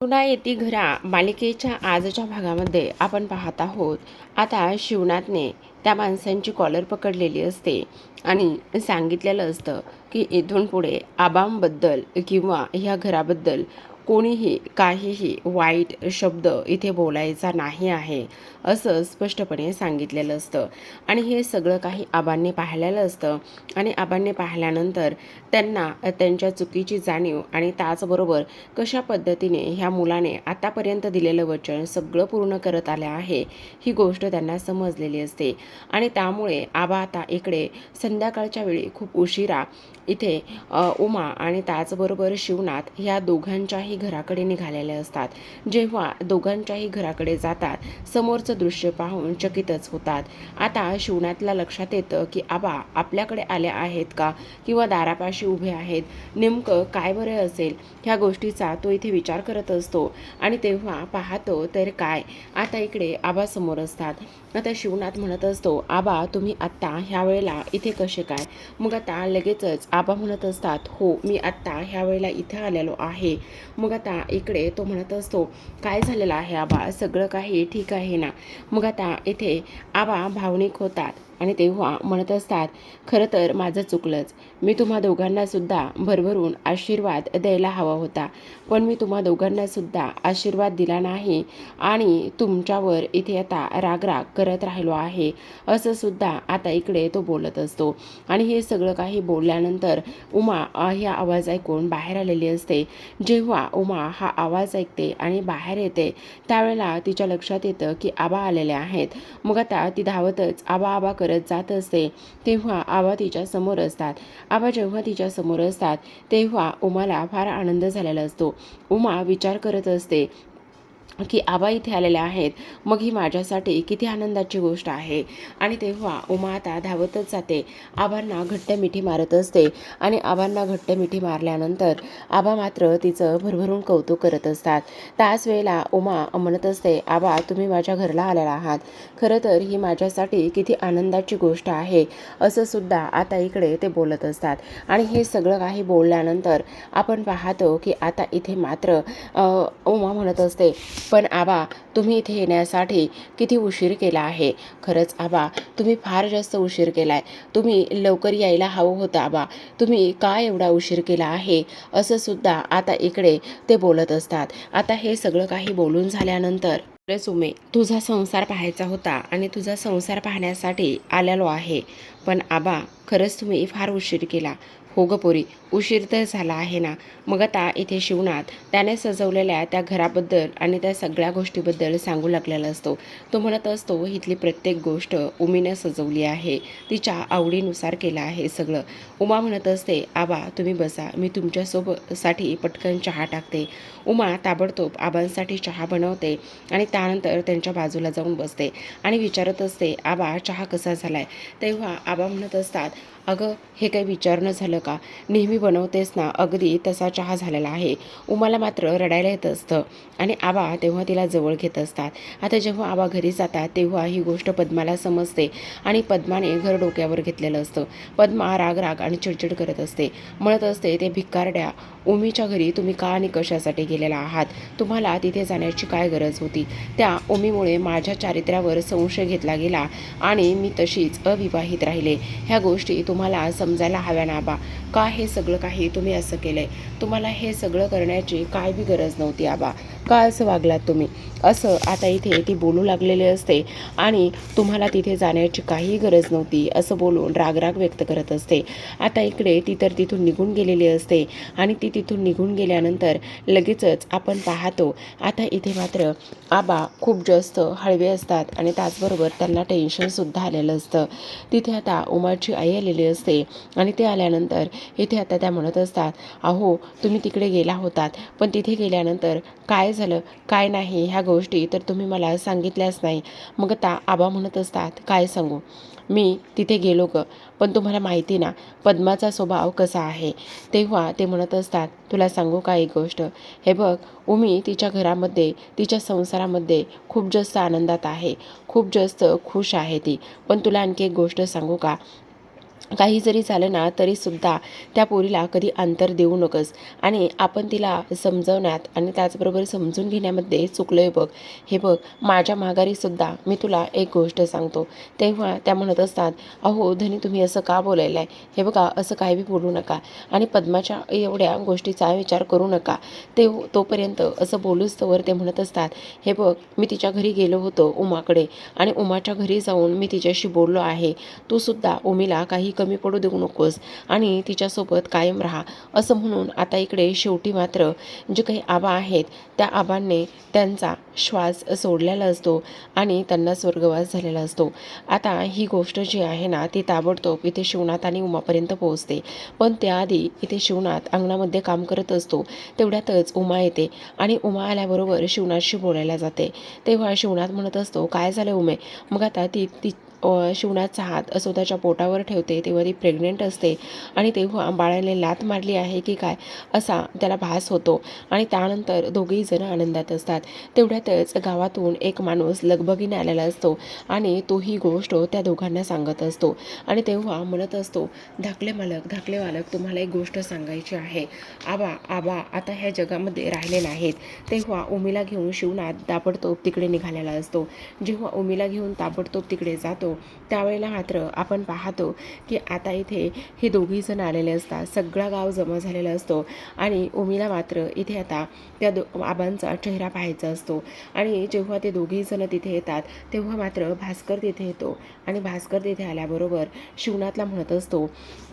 पुन्हा येती घरा मालिकेच्या आजच्या भागामध्ये आपण पाहत आहोत. आता शिवनाथने त्या माणसांची कॉलर पकडलेली असते आणि सांगितलेलं असतं की इथून पुढे आबांबद्दल किंवा ह्या घराबद्दल कोणीही काहीही वाईट शब्द इथे बोलायचा नाही आहे असं स्पष्टपणे सांगितलेलं असतं. आणि हे सगळं काही आबांनी पाहिलेलं असतं. आणि आबांनी पाहिल्यानंतर त्यांना त्यांच्या चुकीची जाणीव आणि त्याचबरोबर कशा पद्धतीने ह्या मुलाने आतापर्यंत दिलेलं वचन सगळं पूर्ण करत आले आहे ही गोष्ट त्यांना समजलेली असते. आणि त्यामुळे आबा आता इकडे संध्याकाळच्या वेळी खूप उशिरा इथे उमा आणि त्याचबरोबर शिवनाथ ह्या दोघांच्याही घराकडे निघालेले असतात. जेव्हा दोघांच्याही घराकडे जातात समोरचं दृश्य पाहून चकितच होतात. आता शिवनाथला लक्षात येतं की आबा आपल्याकडे आले आहेत का किंवा दारापाशी उभे आहेत, नेमकं काय बरं असेल ह्या गोष्टीचा तो इथे विचार करत असतो. आणि तेव्हा पाहतो तर काय, आता इकडे आबा समोर असतात. आता शिवनाथ म्हणत असतो, आबा तुम्ही आत्ता ह्या वेळेला इथे कसे काय? मग आता लगेचच आबा म्हणत असतात, हो मी आत्ता ह्या वेळेला इथे आलेलो आहे. मग आता इकडे तो म्हणत असतो, काय झालेलं आहे आबा, सगळं काही ठीक आहे ना? मग आता इथे आबा भावनिक होतात आणि तेव्हा म्हणत असतात, खरं तर माझं चुकलंच, मी तुम्हा दोघांना सुद्धा भरभरून आशीर्वाद द्यायला हवा होता, पण मी तुम्हा दोघांना सुद्धा आशीर्वाद दिला नाही आणि तुमच्यावर इथे आता रागराग करत राहिलो आहे असं सुद्धा आता इकडे तो बोलत असतो. आणि हे सगळं काही बोलल्यानंतर उमा ह्या आवाज ऐकून बाहेर आलेली असते. जेव्हा उमा हा आवाज ऐकते आणि बाहेर येते त्यावेळेला तिच्या लक्षात येतं की आबा आलेले आहेत. मग आता ती धावतच आबा आबा करत जात असते. तेव्हा आबा तिच्या समोर असतात. आबा जेव्हा तिच्या समोर असतात तेव्हा उमाला फार आनंद झालेला असतो. उमा विचार करत असते की आबा इथे आलेले आहेत, मग ही माझ्यासाठी किती आनंदाची गोष्ट आहे. आणि तेव्हा उमा आता धावतच जाते, आबांना घट्ट मिठी मारत असते. आणि आबांना घट्ट मिठी मारल्यानंतर आबा मात्र तिचं भरभरून कौतुक करत असतात. त्याच वेळेला उमा म्हणत असते, आबा तुम्ही माझ्या घरला आलेला आहात, खरं तर ही माझ्यासाठी किती आनंदाची गोष्ट आहे असं सुद्धा आता इकडे ते बोलत असतात. आणि हे सगळं काही बोलल्यानंतर आपण पाहतो की आता इथे मात्र उमा म्हणत असते, पण आबा तुम्ही इथे येण्यासाठी किती उशीर केला आहे. खरंच आबा तुम्ही फार जास्त उशीर केलाय, तुम्ही लवकर यायला हवं होतं आबा, तुम्ही का एवढा उशीर केला आहे असं सुद्धा आता इकडे ते बोलत असतात. आता हे सगळं काही बोलून झाल्यानंतर, अरे सुमे तुझा संसार पाहायचा होता आणि तुझा संसार पाहण्यासाठी आलेलो आहे, पण आबा खरंच तुम्ही फार उशीर केला. हो ग पोरी, उशीर तर झाला आहे ना? मग आता इथे शिवनाथ त्याने सजवलेल्या त्या घराबद्दल आणि त्या सगळ्या गोष्टीबद्दल सांगू लागलेला असतो. तो म्हणत असतो, इथली प्रत्येक गोष्ट उमीने सजवली आहे, तिच्या आवडीनुसार केलं आहे सगळं. उमा म्हणत असते, आबा तुम्ही बसा, मी तुमच्यासाठी पटकन चहा टाकते. उमा ताबडतोब आबांसाठी चहा बनवते आणि त्यानंतर त्यांच्या बाजूला जाऊन बसते आणि विचारत असते, आबा चहा कसा झालाय? तेव्हा आबा म्हणत असतात, अगं हे काही विचारणं झालं का, नेहमी बनवतेस ना अगदी तसा चहा झालेला आहे. उमाला मात्र रडायला येत असतं आणि आबा तेव्हा तिला जवळ घेत असतात. आता जेव्हा आबा घरी जातात तेव्हा ही गोष्ट पद्माला समजते आणि पद्माने घर डोक्यावर घेतलेलं असतं. पद्मा राग आणि चिडचिड करत असते, म्हणत असते, ते भिकारड्या उमीच्या घरी तुम्ही का आणि कशासाठी गेलेला आहात? तुम्हाला तिथे जाण्याची काय गरज होती? त्या उमीमुळे माझ्या चारित्र्यावर संशय घेतला गेला आणि मी तशीच अविवाहित राहिले. ह्या गोष्टी तुम्हाला समजायला हव्या ना आबा, का हे सगळं काही तुम्ही असं केलंय? तुम्हाला हे सगळं करण्याची काय बी गरज नव्हती आबा, का असं वागलात तुम्ही? असं आता इथे ती बोलू लागलेली असते आणि तुम्हाला तिथे जाण्याची काही गरज नव्हती असं बोलून रागराग व्यक्त करत असते. आता इकडे ती तर तिथून निघून गेलेली असते आणि ती तिथून निघून गेल्यानंतर लगेचच आपण पाहतो आता इथे मात्र आबा खूप जास्त हळवे असतात आणि त्याचबरोबर त्यांना टेन्शनसुद्धा आलेलं असतं. तिथे आता उमाची आई आलेली असते आणि ते आल्यानंतर इथे आता त्या म्हणत असतात, अहो तुम्ही तिकडे गेला होतात, पण तिथे गेल्यानंतर काय झालं काय नाही ह्या गोष्टी तर तुम्ही मला सांगितल्याच नाही. मग आता आबा म्हणत असतात, काय सांगू, मी तिथे गेलो ग, पण तुम्हाला माहिती ना पद्माचा स्वभाव कसा आहे. तेव्हा ते म्हणत असतात, तुला सांगू का एक गोष्ट, हे बघ उमी तिच्या घरामध्ये तिच्या संसारामध्ये खूप जास्त आनंदात आहे, खूप जास्त खुश आहे ती. पण तुला आणखी एक गोष्ट सांगू का, काही जरी झालं ना तरीसुद्धा त्या पोरीला कधी अंतर देऊ नकोस आणि आपण तिला समजवण्यात आणि त्याचबरोबर समजून घेण्यामध्ये चुकलो आहे बघ. हे बघ, माझ्या माघारीसुद्धा मी तुला एक गोष्ट सांगतो. तेव्हा त्या म्हणत असतात, अहो धनी तुम्ही असं का बोलायला आहे? हे बघा, असं काही बी बोलू नका आणि पद्माच्या एवढ्या गोष्टीचा विचार करू नका. तोपर्यंत असं बोलूच तोवर ते म्हणत असतात, हे बघ, मी तिच्या घरी गेलो होतो उमाकडे आणि उमाच्या घरी जाऊन मी तिच्याशी बोललो आहे. तू सुद्धा उमीला काही कमी पडू देऊ नकोस आणि तिच्यासोबत कायम राहा असं म्हणून आता इकडे शेवटी मात्र जे काही आबा आहेत त्या आबांनी त्यांचा श्वास सोडलेला असतो आणि त्यांना स्वर्गवास झालेला असतो. आता ही गोष्ट जी आहे ना ती ताबडतोब इथे शिवनाथ आणि उमापर्यंत पोहोचते. पण त्याआधी इथे शिवनाथ अंगणामध्ये काम करत असतो. तेवढ्यातच उमा येते आणि उमा आल्याबरोबर शिवनाथशी बोलायला जाते. तेव्हा शिवनाथ म्हणत असतो, काय झालं उमे? मग आता ती शिवनाथचा हात स्वतःच्या पोटावर ठेवते तेव्हा ती प्रेग्नेंट असते आणि तेव्हा बाळाने लाथ मारली आहे की काय असा त्याला भास होतो आणि त्यानंतर दोघेही जण आनंदात असतात. तेवढ्यातच गावातून एक माणूस लगबगीने आलेला असतो आणि तो ही गोष्ट त्या दोघांना सांगत असतो आणि तेव्हा म्हणत असतो, धाकले मालक तुम्हाला एक गोष्ट सांगायची आहे. आबा आबा आता ह्या जगामध्ये राहिले नाहीत. तेव्हा उमीला घेऊन शिवनाथ ताबडतोब तिकडे निघालेला असतो. जेव्हा उमीला घेऊन ताबडतोब तिकडे जातो त्यावेळेला मात्र आपण पाहतो की आता इथे हे दोघी जण आलेले असतात. सगळा गाव जमा झालेला असतो आणि उमीला मात्र इथे आता त्या आबांचा चेहरा पाहायचा असतो आणि जेव्हा ते दोघी जण तिथे येतात तेव्हा मात्र भास्कर तिथे येतो आणि भास्कर तिथे आल्याबरोबर शिवनाथला म्हणत असतो,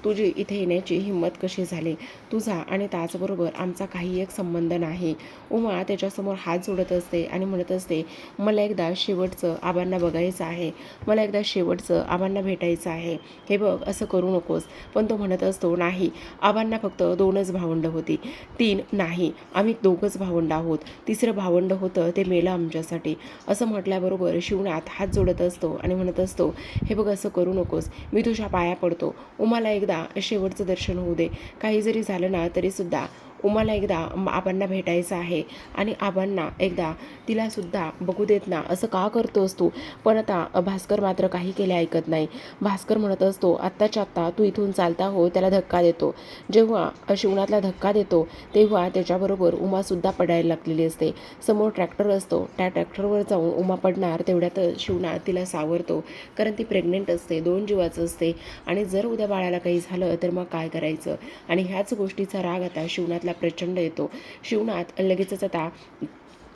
तुझी इथे येण्याची हिंमत कशी झाली? तुझा आणि त्याचबरोबर आमचा काही एक संबंध नाही. उमा त्याच्यासमोर हात जोडत असते आणि म्हणत असते, मला एकदा शेवटचं आबांना बघायचं आहे, मला एकदा शेवटचं आबांना भेटायचं आहे. हे बघ, असं करू नकोस. पण तो म्हणत असतो, नाही, आबांना फक्त 2च भावंडं होती, 3 नाही, आम्ही 2च भावंड आहोत. तिसरं भावंड होतं ते मेलं आमच्यासाठी. असं म्हटल्याबरोबर शिवनाथ हात जोडत असतो आणि म्हणत असतो, हे बघ, असं करू नकोस. मी तुझ्या पाया पडतो. उमाला एकदा शेवटचं दर्शन होऊ दे. काही जरी झालं ना तरीसुद्धा उमाला एकदा आबांना भेटायचं आहे आणि आबांना एकदा तिलासुद्धा बघू देत ना. असं का करतोस तू? पण आता भास्कर मात्र काही केले ऐकत नाही. भास्कर म्हणत असतो, आत्ताच्या आत्ता तू इथून चालता हो त्याला धक्का देतो. जेव्हा शिवनाथला धक्का देतो तेव्हा त्याच्याबरोबर उमासुद्धा पडायला लागलेली असते. समोर ट्रॅक्टर असतो, त्या ट्रॅक्टरवर जाऊन उमा पडणार तेवढ्यात शिवनाथ तिला सावरतो. कारण ती प्रेग्नेंट असते, 2 जीवाचं असते आणि जर उद्या बाळाला काही झालं तर मग काय करायचं? आणि ह्याच गोष्टीचा राग आता शिवनाथला प्रचंड येतो. शिवनाथ लगेचच आता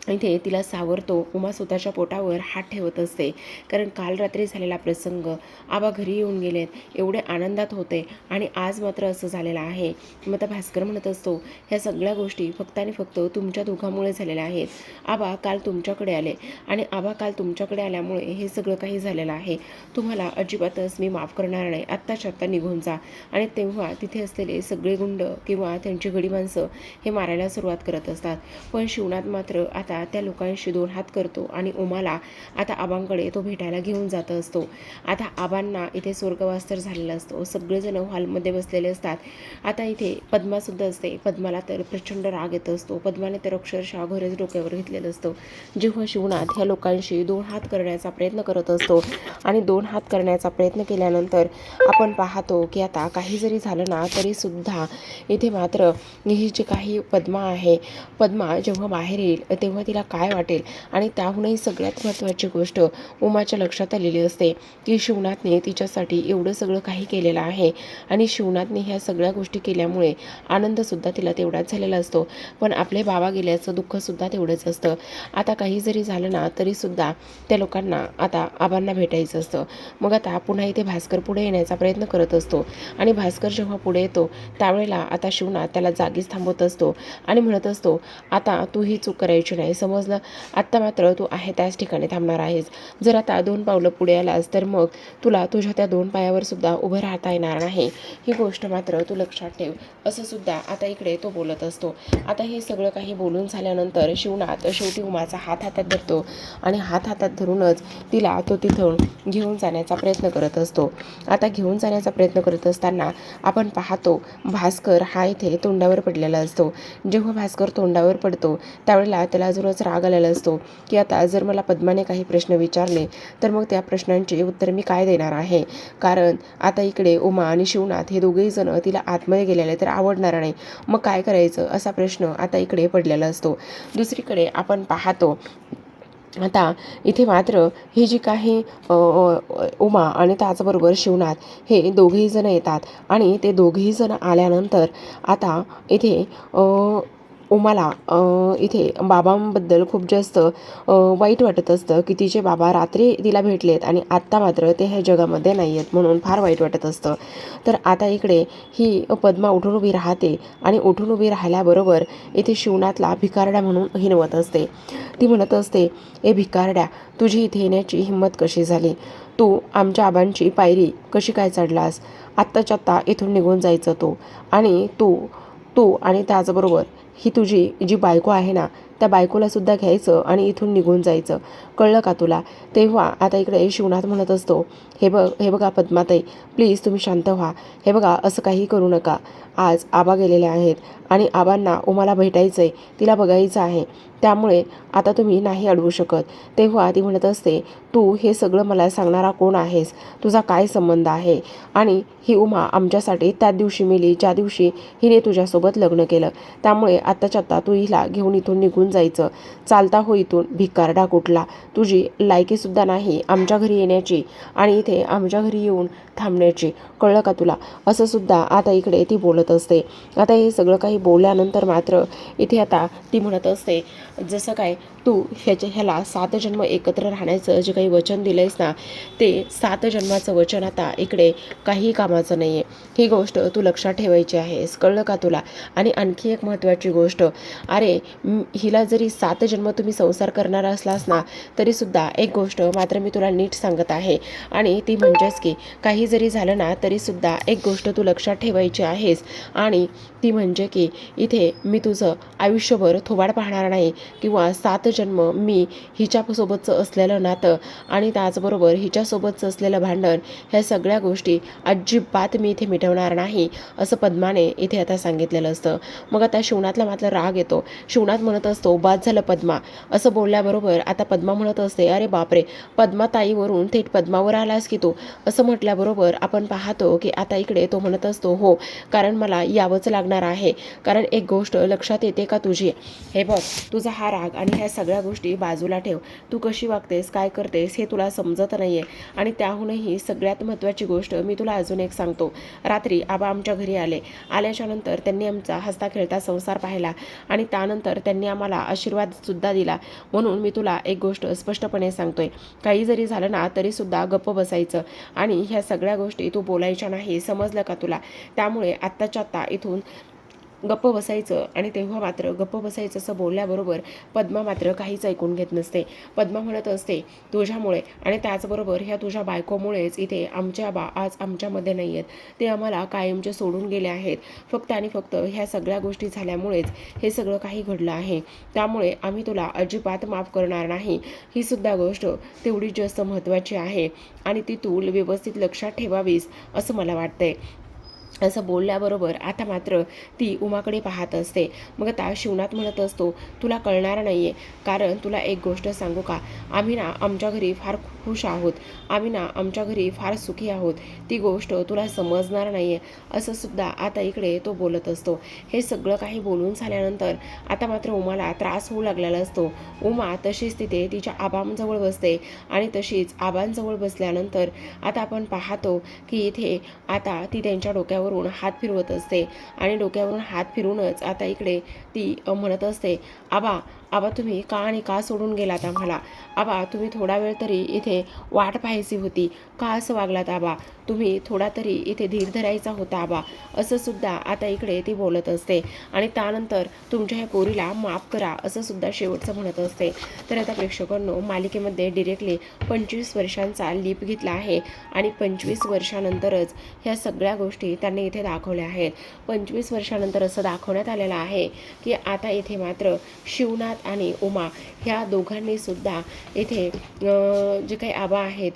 इथे तिला सावरतो. उमा स्वतःच्या पोटावर हात ठेवत असते कारण काल रात्री झालेला प्रसंग, आबा घरी येऊन गेलेत, एवढे आनंदात होते आणि आज मात्र असं झालेलं आहे. मग आता भास्कर म्हणत असतो, ह्या सगळ्या गोष्टी फक्त आणि फक्त तुमच्या दोघांमुळे झालेल्या आहेत. आबा काल तुमच्याकडे आले आणि आबा काल तुमच्याकडे आल्यामुळे हे सगळं काही झालेलं आहे. तुम्हाला अजिबातच मी माफ करणार नाही. आत्ताच्या आत्ता निघून जा. आणि तेव्हा तिथे असलेले सगळे गुंड किंवा त्यांची गडी माणसं हे मारायला सुरुवात करत असतात. पण शिवनाथ मात्र आता त्या लोकांशी 2 हात करतो आणि उमाला आता आबांकडे तो भेटायला घेऊन जात असतो. आता आबांना इथे स्वर्गवास तर झालेला असतो. सगळेजण हॉलमध्ये बसलेले असतात. आता इथे पद्मासुद्धा असते. पद्माला तर प्रचंड राग येत असतो. पद्माने तर अक्षरशः घरच डोक्यावर घेतलेलं असतं. जेव्हा शिवनाथ ह्या लोकांशी 2 हात करण्याचा प्रयत्न करत असतो आणि 2 हात करण्याचा प्रयत्न केल्यानंतर आपण पाहतो की आता काही जरी झालं ना तरीसुद्धा इथे मात्र ही जी काही पद्मा आहे, पद्मा जेव्हा बाहेर येईल तेव्हा तिला काय वाटेल? आणि त्याहूनही सगळ्यात महत्त्वाची गोष्ट उमाच्या लक्षात आलेली असते की शिवनाथने तिच्यासाठी एवढं सगळं काही केलेलं आहे आणि शिवनाथने ह्या सगळ्या गोष्टी केल्यामुळे आनंदसुद्धा तिला तेवढाच झालेला असतो. पण आपले बाबा गेल्याचं दुःखसुद्धा तेवढंच असतं. आता काही जरी झालं ना तरीसुद्धा त्या लोकांना आता आबांना भेटायचं असतं. मग आता पुन्हा इथे भास्कर पुढे येण्याचा प्रयत्न करत असतो आणि भास्कर जेव्हा पुढे येतो त्यावेळेला आता शिवनाथ त्याला जागीच थांबवत असतो आणि म्हणत असतो, आता तू ही चूक करायची नाही, समजलं? आत्ता मात्र तू आहे त्याच ठिकाणी थांबणार आहेस. जर आता 2 पावलं पुढे आलास तर मग तुला तुझ्या त्या 2 पायावर सुद्धा उभं राहता येणार नाही. ही गोष्ट मात्र तू लक्षात ठेव. असं सुद्धा आता इकडे तो बोलत असतो. आता हे सगळं काही बोलून झाल्यानंतर शिवनाथ शेवटी उमाचा हात हातात धरतो आणि हात हातात धरूनच तिला तो तिथून घेऊन जाण्याचा प्रयत्न करत असतो. आता घेऊन जाण्याचा प्रयत्न करत असताना आपण पाहतो भास्कर हा इथे तोंडावर पडलेला असतो. जेव्हा भास्कर तोंडावर पडतो त्यावेळेला त्याला अजूनच राग आलेला असतो की आता जर मला पद्माने काही प्रश्न विचारले तर मग त्या प्रश्नांची उत्तर मी काय देणार आहे. कारण आता इकडे उमा आणि शिवनाथ हे दोघेही जण तिला आतमध्ये गेलेले तर आवडणार नाही. मग काय करायचं असा प्रश्न आता इकडे पडलेला असतो. दुसरीकडे आपण पाहतो आता इथे मात्र ही जी काही उमा आणि त्याचबरोबर शिवनाथ हे दोघेही जण येतात आणि ते दोघेही जण आल्यानंतर आता इथे उमाला इथे बाबांबद्दल खूप जास्त वाईट वाटत असतं की तिचे बाबा रात्री तिला भेटलेत आणि आत्ता मात्र ते ह्या जगामध्ये नाही आहेत म्हणून फार वाईट वाटत असतं. तर आता इकडे ही पद्मा उठून उभी राहते आणि उठून उभी राहिल्याबरोबर इथे शिवनाथला भिकारड्या म्हणून हिणवत असते. ती म्हणत असते, ए भिकारड्या, तुझी इथे येण्याची हिंमत कशी झाली? तू आमच्या आबांची पायरी कशी काय चढलास? आत्ताच्या आत्ता इथून निघून जायचं तो. आणि तू तू आणि त्याचबरोबर ही तुझी जी बायको आहे ना त्या बायकोलासुद्धा घ्यायचं आणि इथून निघून जायचं. कळलं का तुला? तेव्हा आता इकडे शिवनाथ म्हणत असतो, हे बघा पद्माताई, प्लीज तुम्ही शांत व्हा. हे बघा असं काही करू नका. आज आबा गेलेले आहेत आणि आबांना उमाला भेटायचं आहे, तिला बघायचं आहे. त्यामुळे आता तुम्ही नाही अडवू शकत. तेव्हा ती म्हणत असते, तू हे सगळं मला सांगणारा कोण आहेस? तुझा काय संबंध आहे? आणि ही उमा आमच्यासाठी त्या दिवशी मेली ज्या दिवशी हिने तुझ्यासोबत लग्न केलं. त्यामुळे आत्ताच्या आत्ता तू हिला घेऊन इथून निघून जायचं. चालता हो इथून भिकारडा कुठला. तुझी लायकीसुद्धा नाही आमच्या घरी येण्याची आणि इथे आमच्या घरी येऊन थांबण्याची. कळलं का तुला? असं सुद्धा आता इकडे ती बोलत असते. आता हे सगळं काही बोलल्यानंतर मात्र इथे आता ती म्हणत असते, जसं काय तू ह्याला 7 जन्म एकत्र राहण्याचं जे काही वचन दिलं आहेस ना ते 7 जन्माचं वचन आता इकडे काही कामाचं नाही आहे. ही गोष्ट तू लक्षात ठेवायची आहेस. कळलं का तुला? आणि आणखी एक महत्त्वाची गोष्ट, अरे हिला जरी 7 जन्म तुम्ही संसार करणार असलास ना तरीसुद्धा एक गोष्ट मात्र मी तुला नीट सांगत आहे आणि ती म्हणजेच की काही जरी झालं ना तरीसुद्धा एक गोष्ट तू लक्षात ठेवायची आहेस आणि ती म्हणजे की इथे मी तुझं आयुष्यभर थोबाड पाहणार नाही किंवा 7 जन्म मी हिच्यासोबतचं असलेलं नातं आणि त्याचबरोबर हिच्यासोबतचं असलेलं भांडण ह्या सगळ्या गोष्टी अजिबात मी इथे मिटवणार नाही असं पद्माने इथे आता सांगितलेलं असतं. मग आता शिवनाथला मात्र राग येतो. शिवनाथ म्हणत असतो, बाद झालं पद्मा. असं बोलल्याबरोबर आता पद्मा म्हणत असते, अरे बापरे, पद्माताईवरून थेट पद्मावर आलास की तू? असं म्हटल्याबरोबर आपण पाहतो की आता इकडे तो म्हणत असतो, हो, कारण मला यावंच लागणार आहे. कारण एक गोष्ट लक्षात येते का तुझी? हे बघ, तुझा हा राग आणि ह्या सगळ्या गोष्टी बाजूला ठेव. तू कशी वागतेस, काय करतेस हे तुला समजत नाही आहे. आणि त्याहूनही सगळ्यात महत्त्वाची गोष्ट मी तुला अजून एक सांगतो. रात्री आबा आमच्या घरी आल्याच्या नंतर त्यांनी आमचा हसता खेळता संसार पाहिला आणि त्यानंतर त्यांनी आम्हाला आशीर्वादसुद्धा दिला. म्हणून मी तुला एक गोष्ट स्पष्टपणे सांगतोय, काही जरी झालं ना तरीसुद्धा गप्प बसायचं आणि ह्या सगळ्या गोष्टी तू बोलायच्या नाही. समजलं का तुला? त्यामुळे आत्ताच्या आत्ता इथून गप्प बसायचं. आणि तेव्हा मात्र गप्प बसायचं असं बोलल्याबरोबर पद्मा मात्र काहीच ऐकून घेत नसते. पद्मा म्हणत असते, तुझ्यामुळे आणि त्याचबरोबर ह्या तुझ्या बायकोमुळेच इथे आमचे आबा आज आमच्यामध्ये नाही आहेत. ते आम्हाला कायमचे सोडून गेले आहेत. फक्त आणि फक्त ह्या सगळ्या गोष्टी झाल्यामुळेच हे सगळं काही घडलं आहे. त्यामुळे आम्ही तुला अजिबात माफ करणार नाही. ही सुद्धा गोष्ट तेवढीच जास्त महत्त्वाची आहे आणि ती तू व्यवस्थित लक्षात ठेवावीस असं मला वाटतंय. असं बोलल्याबरोबर आता मात्र ती उमाकडे पाहत असते. मग आता शिवनाथ म्हणत असतो, तुला कळणार नाही आहे. कारण तुला एक गोष्ट सांगू का, आम्ही ना आमच्या घरी फार खुश आहोत. आम्ही ना आमच्या घरी फार सुखी आहोत. ती गोष्ट तुला समजणार नाही आहे असं सुद्धा आता इकडे तो बोलत असतो. हे सगळं काही बोलून झाल्यानंतर आता मात्र उमाला त्रास होऊ लागलेला असतो. उमा तशीच तिथे तिच्या आबांजवळ बसते आणि तशीच आबांजवळ बसल्यानंतर आता आपण पाहतो की इथे आता ती त्यांच्या डोक्यावरून हात फिरवत असते आणि डोक्यावरून हात फिरूनच आता इकडे ती म्हणत असते, आबा आबा तुम्ही का आणि का सोडून गेलात आम्हाला? आबा तुम्ही थोडा वेळ तरी इथे वाट पाहायची होती. का असं वागलात आबा? तुम्ही थोडा तरी इथे धीर धरायचा होता आबा. असं सुद्धा आता इकडे ती बोलत असते आणि त्यानंतर तुमच्या ह्या पोरीला माफ करा असं सुद्धा शेवटचं म्हणत असते. तर आता प्रेक्षकांनो, मालिकेमध्ये डिरेक्टली 25 वर्षांचा लीप घेतला आहे आणि 25 वर्षानंतरच ह्या सगळ्या गोष्टी त्यांनी इथे दाखवल्या आहेत. 25 वर्षानंतर असं दाखवण्यात आलेलं आहे की आता इथे मात्र शिवनाथ शिवनाथ आणि उमा ह्या दोघांनी सुद्धा इथे जे काही आबा आहेत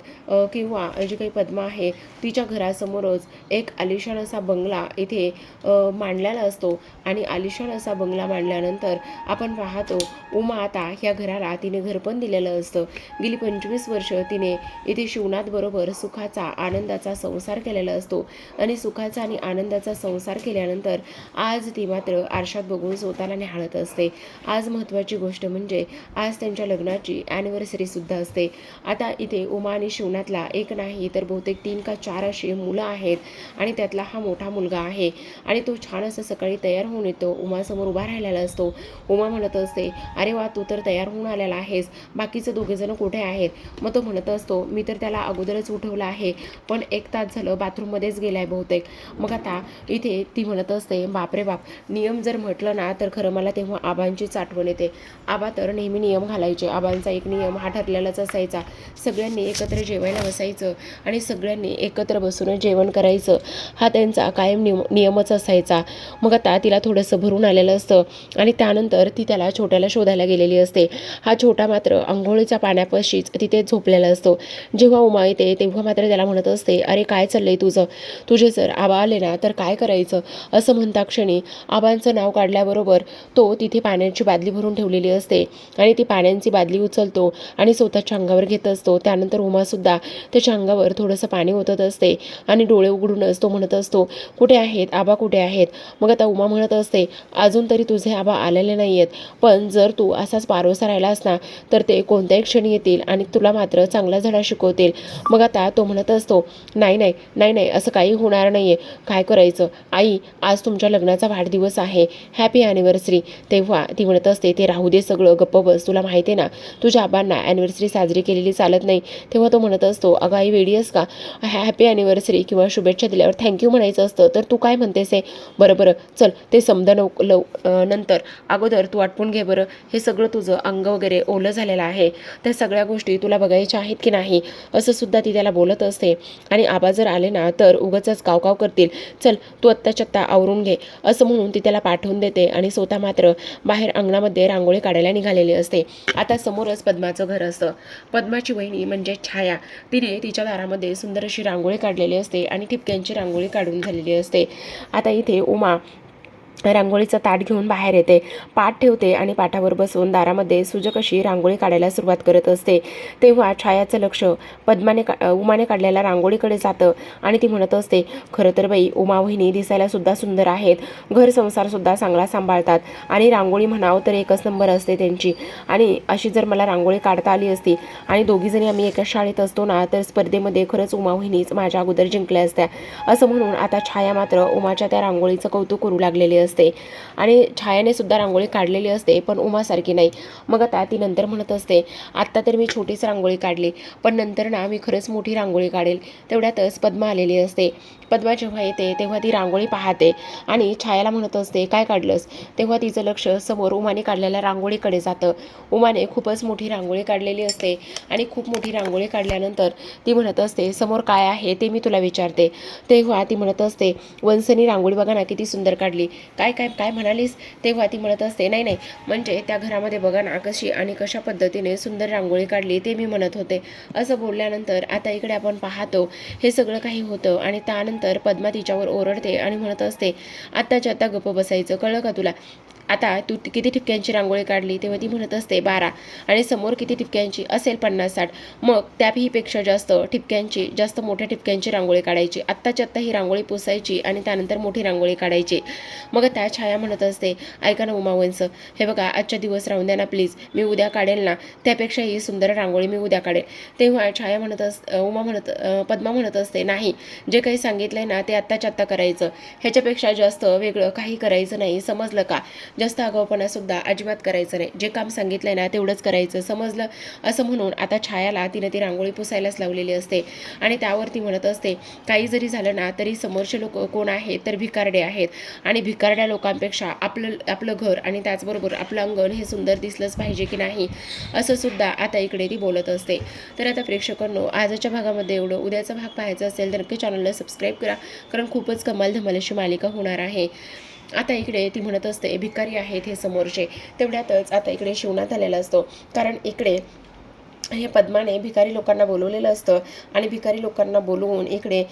किंवा जी काही पद्मा आहे तिच्या घरासमोरच एक आलिशान असा बंगला इथे मांडलेला असतो. आणि आलिशान असा बंगला मांडल्यानंतर आपण पाहतो उमा आता ह्या घराला तिने घरपण दिलेलं असतं. गेली 25 वर्ष तिने इथे शिवनाथ बरोबर सुखाचा आनंदाचा संसार केलेला असतो. आणि सुखाचा आणि आनंदाचा संसार केल्यानंतर आज ती मात्र आरशात बघून स्वतःला निहाळत असते. आज महत्त्वाची गोष्ट म्हणजे आज त्यांच्या लग्नाची ॲनिव्हर्सरी सुद्धा असते. आता इथे उमा आणि शिवनाथला एक नाही तर बहुतेक 3 का 4 अशी मुलं आहेत आणि त्यातला हा मोठा मुलगा आहे. आणि तो छान असं सकाळी तयार होऊन येतो. उमासमोर उभा राहिलेला असतो. उमा म्हणत असते, अरे वा, तू तर तयार होऊन आलेला आहेस, बाकीचे दोघेजण कुठे आहेत? मग तो म्हणत असतो, मी तर त्याला अगोदरच उठवलं आहे, पण 1 तास झालं बाथरूममध्येच गेलाय बहुतेक. मग आता इथे ती म्हणत असते, बापरे बाप, नियम जर म्हटलं ना तर खरं मला तेव्हा आबांचीच आठवण येते. आबा तर नेहमी नियम घालायचे. आबांचा एक नियम हा ठरलेलाच असायचा, सगळ्यांनी एकत्र जेवायला बसायचं आणि सगळ्यांनी एकत्र बसून जेवण करायचं, हा त्यांचा कायम नियमच असायचा. मग आता तिला थोडंसं भरून आलेलं असतं आणि त्यानंतर ती त्याला छोट्याला शोधायला गेलेली असते. हा छोटा मात्र अंघोळीच्या पाण्यापाशीच तिथे झोपलेला असतो. जेव्हा उमा येते तेव्हा मात्र त्याला म्हणत असते, अरे काय चाललंय तुझं? तुझे जर आबा आले ना तर काय करायचं? असं म्हणता क्षणी आबांचं नाव काढल्याबरोबर तो तिथे पाण्याची बादली भरून ठेवलेली असते आणि ती पाण्याची बादली उचलतो आणि स्वतःच्या अंगावर घेत असतो. त्यानंतर उमासुद्धा त्याच्या अंगावर थोडंसं पाणी ओतत असते आणि डोळे उघडूनच तो म्हणत असतो, कुठे आहेत आबा, कुठे आहेत? मग आता उमा म्हणत असते, अजून तरी तुझे आबा आलेले नाही आहेत, पण जर तू असाच पारोसा राहिलास ना तर ते कोणत्याही क्षणी येतील आणि तुला मात्र चांगला धडा शिकवतील. मग आता तो म्हणत असतो, नाही नाही नाही नाही, असं काही होणार नाही आहे. काय करायचं आई, आज तुमच्या लग्नाचा वाढदिवस आहे, हॅपी ॲनिव्हर्सरी. तेव्हा ती म्हणत असते, ते राहू दे सगळं, गप्प बस, तुला माहिती आहे ना तुझ्या आबांना ॲनिव्हर्सरी साजरी केलेली चालत नाही. तेव्हा तो म्हणत असतो, अगं आई वेडी आहेस का? हॅपी ॲनिव्हर्सरी किंवा शुभेच्छा दिल्यावर थँक्यू म्हणायचं असतं, तर तू काय म्हणतेस आहे? बरं बरं चल, ते समजा नंतर अगोदर तू आटपून घे बरं, हे सगळं तुझं अंग वगैरे ओलं झालेलं आहे, त्या सगळ्या गोष्टी तुला बघायच्या आहेत की नाही, असं सुद्धा ती त्याला बोलत असते. आणि आबा जर आले ना तर उगाचच कावकाव करतील, चल तू आत्ताच्या आत्ता आवरून घे, असं म्हणून ती त्याला पाठवून देते आणि स्वतः मात्र बाहेर अंगणामध्ये रांगोळी काढायला निघालेली असते. आता समोरच पद्माचं घर असतं. पद्माची वहिनी म्हणजे छाया, तिने तिच्या दारामध्ये सुंदर अशी रांगोळी काढलेली असते आणि ठिपक्यांची रांगोळी काढून झालेली असते. आता इथे उमा रांगोळीचं ताट घेऊन बाहेर येते, पाट ठेवते आणि पाटावर बसून दारामध्ये सुजक अशी रांगोळी काढायला सुरुवात करत असते. तेव्हा छायाचं लक्ष उमाने काढलेल्या रांगोळीकडे जातं आणि ती म्हणत असते, खरं तर बाई उमा वहिनी दिसायला सुद्धा सुंदर आहेत, घर संसारसुद्धा चांगला सांभाळतात आणि रांगोळी म्हणावं तर एकच नंबर असते त्यांची. आणि अशी जर मला रांगोळी काढता आली असती आणि दोघीजणी आम्ही एकाच शाळेत असतो ना तर स्पर्धेमध्ये खरंच उमा वहिनीच माझ्या अगोदर जिंकल्या असत्या. असं म्हणून आता छाया मात्र उमाच्या त्या रांगोळीचं कौतुक करू लागलेली असते आणि छायाने सुद्धा रांगोळी काढलेली असते, पण उमासारखी नाही. मग आता ती नंतर म्हणत असते, आत्ता तर मी छोटीच रांगोळी काढली, पण नंतर ना मी खरंच मोठी रांगोळी काढेल. तेवढ्यातच पद्मा आलेली असते. पद्मा जेव्हा येते तेव्हा ती रांगोळी पाहते आणि छायाला म्हणत असते, काय काढलंस? तेव्हा तिचं लक्ष समोर उमाने काढलेल्या रांगोळीकडे जातं. उमाने खूपच मोठी रांगोळी काढलेली असते आणि खूप मोठी रांगोळी काढल्यानंतर ती म्हणत असते, समोर काय आहे ते मी तुला विचारते. तेव्हा ती म्हणत असते, वंसनी रांगोळी बघा ना किती सुंदर काढली. काय काय काय म्हणालीस? तेव्हा ती म्हणत असते, नाही नाही, म्हणजे त्या घरामध्ये बघा ना कशी आणि कशा पद्धतीने सुंदर रांगोळी काढली ते मी म्हणत होते. असं बोलल्यानंतर आता इकडे आपण पाहतो हे सगळं काही होतं आणि त्यानंतर पद्मा तिच्यावर ओरडते आणि म्हणत असते, आत्ताच्या आत्ता गप्प बसायचं, कळलं का तुला? आता तू किती ठिपक्यांची रांगोळी काढली? तेव्हा ती म्हणत असते 12. आणि समोर किती ठिपक्यांची असेल? 50-60. मग त्याहीपेक्षा जास्त ठिपक्यांची, जास्त मोठ्या ठिपक्यांची रांगोळी काढायची. आत्ताच्या आत्ता ही रांगोळी पुसायची आणि त्यानंतर मोठी रांगोळी काढायची. मग त्या छाया म्हणत असते, ऐका ना उमावंस, हे बघा आजच्या दिवस राहून द्या ना प्लीज, मी उद्या काढेल ना, त्यापेक्षा ही सुंदर रांगोळी मी उद्या काढेल. तेव्हा छाया पद्मा म्हणत असते, नाही, जे काही सांगितलंय ना ते आत्ताच्या आत्ता करायचं, ह्याच्यापेक्षा जास्त वेगळं काही करायचं नाही, समजलं का? जास्त आगाऊपणा सुद्धा अजिबात करायचं नाही, जे काम सांगितलंय ना तेवढंच करायचं, समजलं? असं म्हणून आता छायाला तिने ती रांगोळी पुसायलाच लावलेली असते आणि त्यावरती म्हणत असते, काही जरी झालं ना तरी समोरचे लोक कोण आहेत तर भिकारडे आहेत आणि भिकारड्या लोकांपेक्षा आपलं घर आणि त्याचबरोबर आपलं अंगण हे सुंदर दिसलंच पाहिजे की नाही, असं सुद्धा आता इकडे ती बोलत असते. तर आता प्रेक्षकांनो, आजच्या भागामध्ये एवढं. उद्याचा भाग पाहायचा असेल तर नक्की चॅनलला सबस्क्राईब करा, कारण खूपच कमाल धमाल अशी मालिका होणार आहे. आता इकडे ती म्हणत असते भिकारी आहेत हे समोरचे. तेवढ्यातच आता इकडे शिवनाथ आलेला असतो, कारण इकडे हे पद्माने भिकारी लोकांना बोलवलेलं असतं आणि भिकारी लोकांना बोलवून इकडे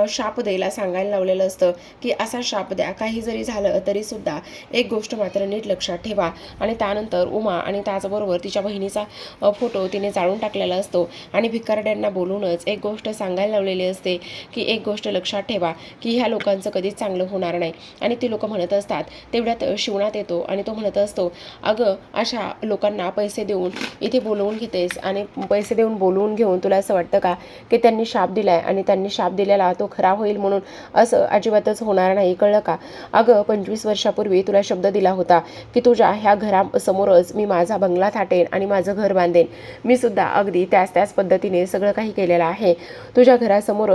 शाप द्यायला सांगायला लावलेलं असतं की असा शाप द्या, काही जरी झालं तरीसुद्धा एक गोष्ट मात्र नीट लक्षात ठेवा. आणि त्यानंतर उमा आणि त्याचबरोबर तिच्या बहिणीचा फोटो तिने जाळून टाकलेला असतो आणि भिकारड्यांना बोलूनच एक गोष्ट सांगायला लावलेली असते की एक गोष्ट लक्षात ठेवा की ह्या लोकांचं कधीच चांगलं होणार नाही. आणि ती लोक म्हणत असतात. तेवढ्यात शिवनाथ येतो आणि तो म्हणत असतो, अगं अशा लोकांना पैसे देऊन इथे बोलवून घेतेस आणि पैसे देऊन बोलवून घेऊन तुला असं वाटतं का की त्यांनी शाप दिलाय आणि त्यांनी शाप दिलेला तो खरा होईल म्हणून? असं अजिबातच होणार नाही, कळलं का? अगं 25 वर्षापूर्वी तुला शब्द दिला होता की तुझ्या ह्या घरासमोरच मी माझा बंगला थाटेन आणि माझं घर बांधेन. मी सुद्धा अगदी त्याच पद्धतीने सगळं काही केलेलं आहे. तुझ्या घरासमोर